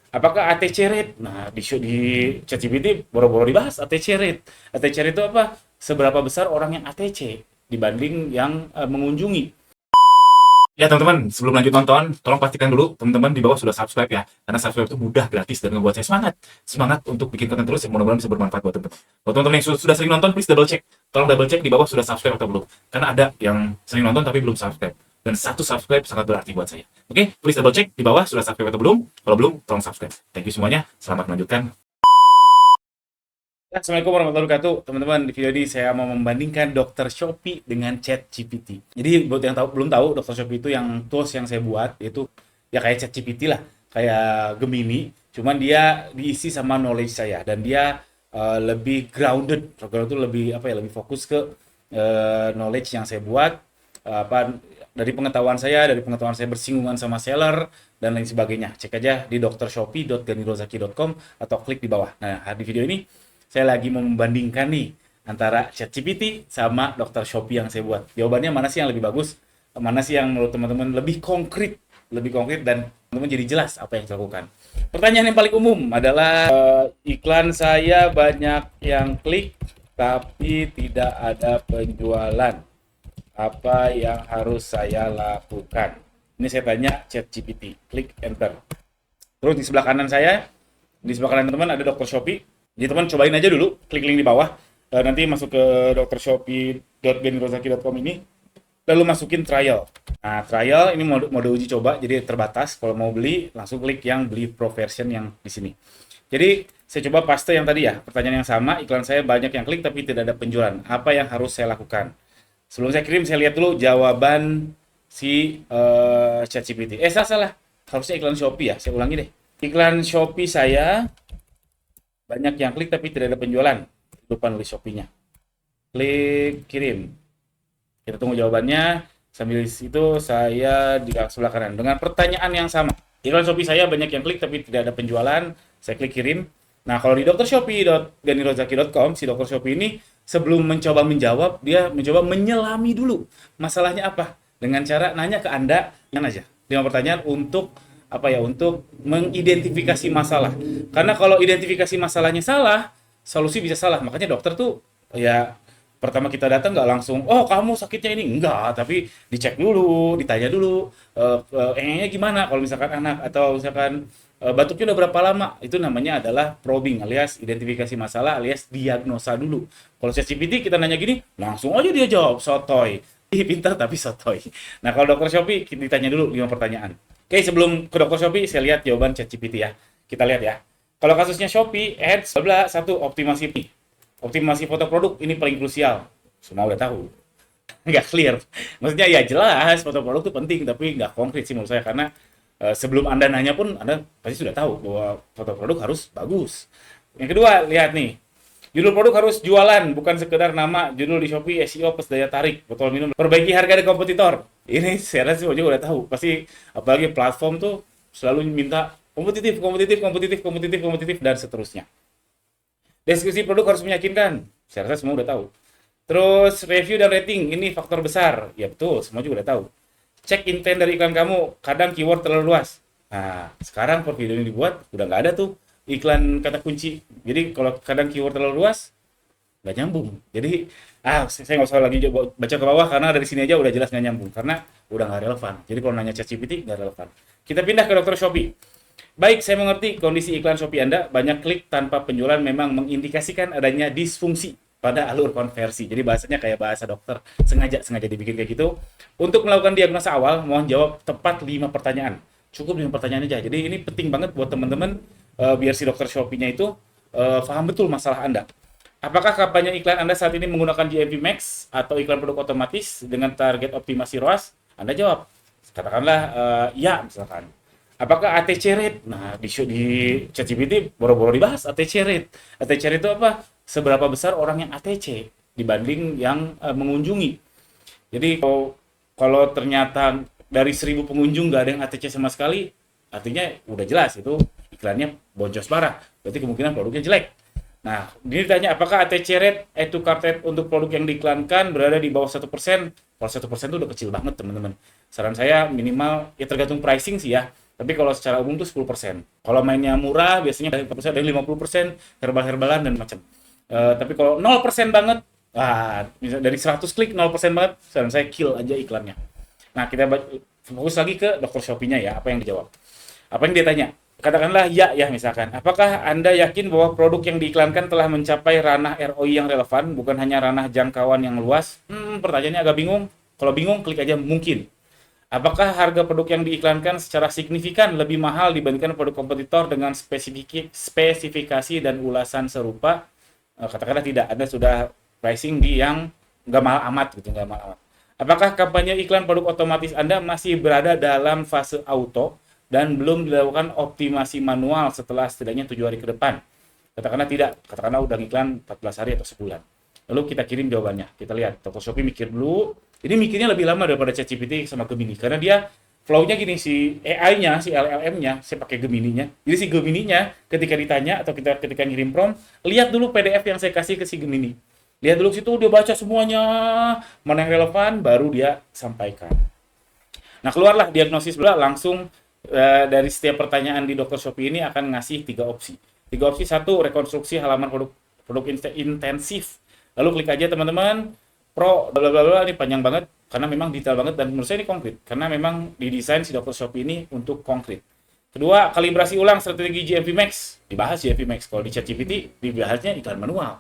Apakah ATC rate? Nah, di ChatGPT boro-boro dibahas ATC rate. ATC rate itu apa? Seberapa besar orang yang ATC dibanding yang mengunjungi. Ya teman-teman, sebelum lanjut nonton, tolong pastikan dulu teman-teman di bawah sudah subscribe ya. Karena subscribe itu mudah, gratis, dan ngebuat saya semangat. Semangat untuk bikin konten terus, yang mudah-mudahan bisa bermanfaat buat teman-teman. Buat teman-teman yang sudah sering nonton, please double check. Tolong double check di bawah sudah subscribe atau belum. Karena ada yang sering nonton tapi belum subscribe. Dan satu subscribe sangat berarti buat saya. Oke, please double check di bawah sudah subscribe atau belum. Kalau belum, tolong subscribe. Thank you semuanya, selamat melanjutkan. Assalamualaikum warahmatullahi wabarakatuh, teman-teman. Di video ini saya mau membandingkan Dr. Shopee dengan ChatGPT. Jadi buat yang belum tahu, Dr. Shopee itu yang tools yang saya buat itu ya kayak ChatGPT lah, kayak Gemini. Cuman dia diisi sama knowledge saya dan dia lebih grounded. Program itu lebih apa ya, lebih fokus ke knowledge yang saya buat, apa dari pengetahuan saya bersinggungan sama seller dan lain sebagainya. Cek aja di drshopee.ganirozaki.com atau klik di bawah. Nah, di video ini saya lagi mau membandingkan nih antara ChatGPT sama Dr. Shopee yang saya buat. Jawabannya mana sih yang lebih bagus? Mana sih yang menurut teman-teman lebih konkret dan teman-teman jadi jelas apa yang dilakukan. Pertanyaan yang paling umum adalah iklan saya banyak yang klik tapi tidak ada penjualan. Apa yang harus saya lakukan? Ini saya tanya ChatGPT. Klik enter. Terus di sebelah kanan saya, di sebelah kanan teman-teman ada Dr. Shopee. Jadi teman cobain aja dulu, klik link di bawah. Nanti masuk ke drshopee.ganirozaki.com ini, lalu masukin trial. Nah, trial ini mode uji coba, jadi terbatas. Kalau mau beli, langsung klik yang beli pro version yang di sini. Jadi saya coba paste yang tadi ya, pertanyaan yang sama, iklan saya banyak yang klik tapi tidak ada penjualan. Apa yang harus saya lakukan? Sebelum saya kirim, saya lihat dulu jawaban si ChatGPT. Salah. Harusnya iklan Shopee ya, saya ulangi deh. Iklan Shopee saya banyak yang klik tapi tidak ada penjualan. Lupa nulis Shopee-nya. Klik kirim. Kita tunggu jawabannya. Sambil itu saya di sebelah kanan dengan pertanyaan yang sama. Iklan Shopee saya banyak yang klik tapi tidak ada penjualan. Saya klik kirim. Nah, kalau di drshopee.ganirozaki.com, si Dr. Shopee ini sebelum mencoba menjawab, dia mencoba menyelami dulu masalahnya apa. Dengan cara nanya ke Anda, yang aja 5 pertanyaan untuk apa ya, untuk mengidentifikasi masalah. Karena kalau identifikasi masalahnya salah, solusi bisa salah. Makanya dokter tuh ya pertama kita datang nggak langsung, oh kamu sakitnya ini, enggak, tapi dicek dulu, ditanya dulu, nya gimana kalau misalkan anak, atau misalkan batuknya udah berapa lama, itu namanya adalah probing alias identifikasi masalah alias diagnosa dulu. Kalau ChatGPT kita nanya gini, langsung aja dia jawab, sotoy. Ih, pintar tapi sotoy. Nah, kalau dokter Shopee kita ditanya dulu 5 pertanyaan. Oke, sebelum ke dokter Shopee, saya lihat jawaban ChatGPT ya. Kita lihat ya. Kalau kasusnya Shopee, ads, bla satu, optimasi. Optimasi foto produk, ini paling krusial. Semua udah tahu. Nggak clear. Maksudnya ya jelas, foto produk itu penting, tapi nggak konkret sih menurut saya. Karena sebelum Anda nanya pun, Anda pasti sudah tahu bahwa foto produk harus bagus. Yang kedua, lihat nih. Judul produk harus jualan, bukan sekedar nama. Judul di Shopee, SEO plus daya tarik. Botol minum, perbaiki harga dari kompetitor. Ini saya rasa juga udah tahu. Pasti apalagi platform tuh selalu minta kompetitif, dan seterusnya. Deskripsi produk harus meyakinkan. Saya rasa semua udah tahu. Terus review dan rating, ini faktor besar. Ya betul, semua juga udah tahu. Cek intent dari iklan kamu, kadang keyword terlalu luas. Nah, sekarang per video ini dibuat, udah nggak ada tuh iklan kata kunci. Jadi kalau kadang keyword terlalu luas, nggak nyambung. Jadi, saya nggak usah lagi baca ke bawah, karena dari sini aja udah jelas nggak nyambung. Karena udah nggak relevan. Jadi kalau nanya ChatGPT, nggak relevan. Kita pindah ke Dr. Shopee. Baik, saya mengerti kondisi iklan Shopee Anda banyak klik tanpa penjualan memang mengindikasikan adanya disfungsi pada alur konversi. Jadi bahasanya kayak bahasa dokter, sengaja dibikin kayak gitu. Untuk melakukan diagnosa awal, mohon jawab tepat 5 pertanyaan. Cukup 5 pertanyaan aja. Jadi ini penting banget buat teman-teman, biar si dokter Shopee-nya itu paham betul masalah Anda. Apakah kampanye iklan Anda saat ini menggunakan GMP Max atau iklan produk otomatis dengan target optimasi ROAS? Anda jawab. Katakanlah ya misalkan. Apakah ATC rate? Nah, di ChatGPT boro-boro dibahas ATC rate. ATC rate itu apa? Seberapa besar orang yang ATC dibanding yang mengunjungi. Jadi kalau ternyata dari 1.000 pengunjung nggak ada yang ATC sama sekali, artinya udah jelas itu iklannya boncos parah. Berarti kemungkinan produknya jelek. Nah, ini ditanya apakah ATC rate, add to cart rate untuk produk yang diiklankan berada di bawah 1%. Kalau 1% itu udah kecil banget, teman-teman. Saran saya minimal, ya tergantung pricing sih ya. Tapi kalau secara umum tuh 10%. Kalau mainnya murah biasanya dari 40%, dari 50%, herbal-herbalan dan macam. Tapi kalau 0% banget, bisa dari 100 klik 0% banget, saran saya kill aja iklannya. Nah, kita fokus lagi ke dokter Shopee-nya ya, apa yang dijawab. Apa yang dia tanya? Katakanlah ya misalkan. Apakah Anda yakin bahwa produk yang diiklankan telah mencapai ranah ROI yang relevan, bukan hanya ranah jangkauan yang luas? Pertanyaannya agak bingung. Kalau bingung, klik aja mungkin. Apakah harga produk yang diiklankan secara signifikan lebih mahal dibandingkan produk kompetitor dengan spesifikasi dan ulasan serupa? Katakanlah tidak, Anda sudah pricing di yang nggak mahal amat gitu, nggak mahal amat. Apakah kampanye iklan produk otomatis Anda masih berada dalam fase auto dan belum dilakukan optimasi manual setelah setidaknya 7 hari ke depan? Katakanlah tidak, katakanlah udah iklan 14 hari atau sebulan. Lalu kita kirim jawabannya. Kita lihat, toko Shopee mikir dulu. Ini mikirnya lebih lama daripada ChatGPT sama Gemini. Karena dia flow-nya gini, si AI-nya, si LLM-nya, saya pakai Gemini-nya. Jadi si Gemini-nya ketika ditanya atau kita ketika ngirim prompt, lihat dulu PDF yang saya kasih ke si Gemini. Lihat dulu situ, dia baca semuanya, mana yang relevan, baru dia sampaikan. Nah, keluarlah diagnosis langsung dari setiap pertanyaan di Dokter Shopee ini akan ngasih 3 opsi. 3 opsi, 1, rekonstruksi halaman produk intensif. Lalu klik aja teman-teman, Pro, blablabla, ini panjang banget, karena memang detail banget, dan menurut saya ini konkret. Karena memang didesain si Dokter Shopee ini untuk konkret. Kedua, kalibrasi ulang strategi GMV Max. Dibahas GMV Max. Kalau di ChatGPT, dibahasnya iklan manual.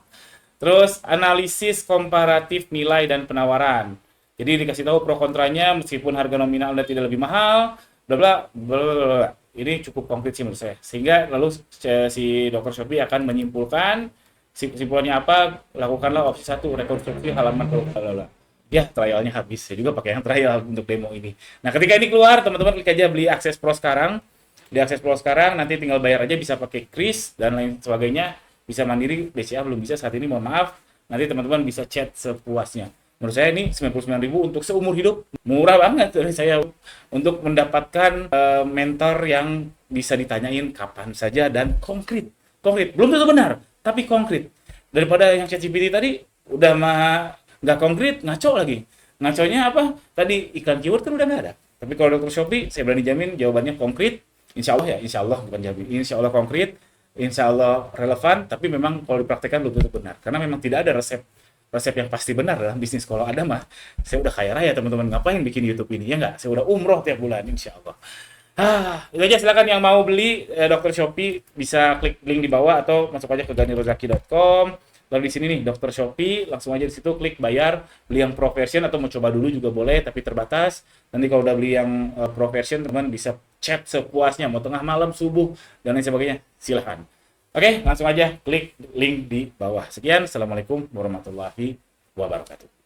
Terus, analisis komparatif nilai dan penawaran. Jadi dikasih tahu pro kontranya, meskipun harga nominal Anda tidak lebih mahal, bla bla bla. Ini cukup konkret sih menurut saya. Sehingga lalu si Dokter Shopee akan menyimpulkan, kesimpulannya apa, lakukanlah opsi 1, rekonstruksi halaman produk bla bla. Ya, trialnya habis. Saya juga pakai yang trial untuk demo ini. Nah, ketika ini keluar, teman-teman klik aja beli akses pro sekarang. Di akses pro sekarang, nanti tinggal bayar aja, bisa pakai kris dan lain sebagainya. Bisa mandiri, BCA belum bisa saat ini, mohon maaf. Nanti teman-teman bisa chat sepuasnya. Menurut saya ini 99.000 untuk seumur hidup, murah banget dari saya untuk mendapatkan mentor yang bisa ditanyain kapan saja dan konkret. Konkret, belum tentu benar, tapi konkret. Daripada yang ChatGPT tadi udah mah nggak konkret, ngaco lagi. Ngaconya apa? Tadi iklan keyword kan udah nggak ada. Tapi kalau Dokter Shopee, saya berani jamin jawabannya konkret. Insya Allah ya, insya Allah bukan jamin. Insya Allah konkret, insya Allah relevan. Tapi memang kalau dipraktekkan belum tentu benar. Karena memang tidak ada resep yang pasti benar dalam bisnis. Kalau ada mah, saya udah kaya raya teman-teman. Ngapain bikin YouTube ini? Ya nggak? Saya udah umroh tiap bulan, insya Allah. Itu aja, silakan yang mau beli Dokter Shopee bisa klik link di bawah atau masuk aja ke ganirozaki.com. Lalu di sini nih Dokter Shopee, langsung aja di situ klik bayar, beli yang pro version atau mau coba dulu juga boleh tapi terbatas. Nanti kalau udah beli yang pro version, teman bisa chat sepuasnya, mau tengah malam, subuh dan lain sebagainya. Silahkan. Oke, langsung aja klik link di bawah. Sekian, assalamualaikum warahmatullahi wabarakatuh.